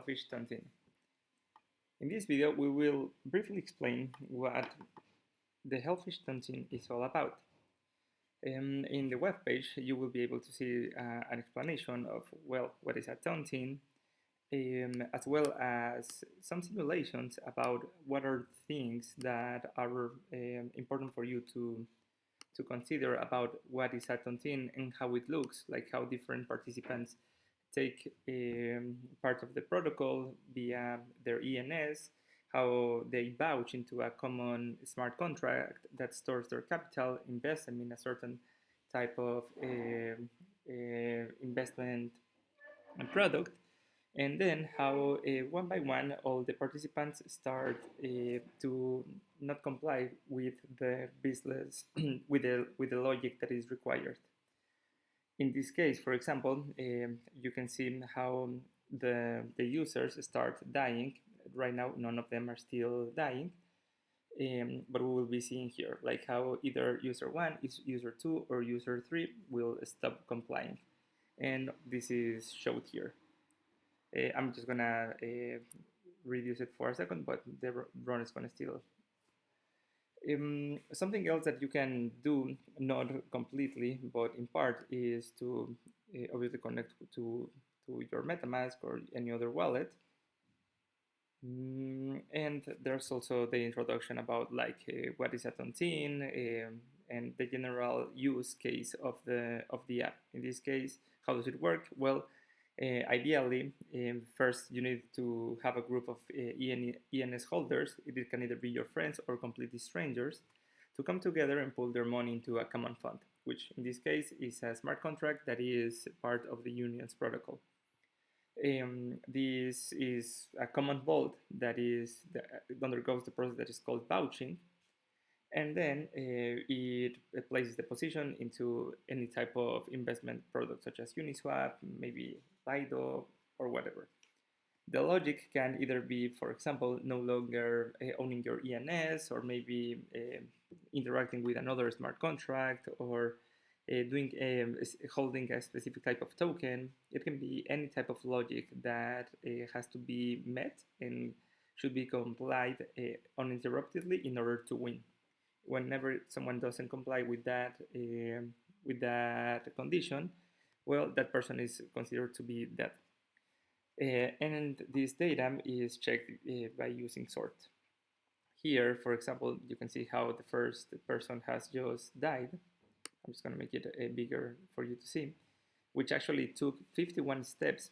Hellfish Tontine. In this video, we will briefly explain what the Hellfish Tontine is all about. In the web page, you will be able to see an explanation of, well, what is a tontine, as well as some simulations about what are things that are important for you to consider about what is a tontine and how it looks, like how different participants take part of the protocol via their ENS, how they vouch into a common smart contract that stores their capital, invests them in a certain type of investment product, and then how one by one all the participants start to not comply with the business with the logic that is required. In this case, for example, you can see how the users start dying. Right now, none of them are still dying, but we will be seeing here like how either user 1, user 2, or user 3 will stop complying, and this is showed here. I'm just gonna reduce it for a second, but the run is gonna still. Something else that you can do, not completely, but in part, is to obviously connect to your MetaMask or any other wallet. And there's also the introduction about like what is a tontine and the general use case of the app. In this case, how does it work? Well, ideally, first you need to have a group of ENS holders. It can either be your friends or completely strangers, to come together and pull their money into a common fund, which in this case is a smart contract that is part of the union's protocol. This is a common vault that undergoes the process that is called vouching, and then it places the position into any type of investment product such as Uniswap, maybe Lido, or whatever. The logic can either be, for example, no longer owning your ENS, or maybe interacting with another smart contract, or holding a specific type of token. It can be any type of logic that has to be met and should be complied uninterruptedly in order to win. Whenever someone doesn't comply with that condition, well, that person is considered to be dead. And this data is checked by using sort. Here, for example, you can see how the first person has just died. I'm just going to make it bigger for you to see, which actually took 51 steps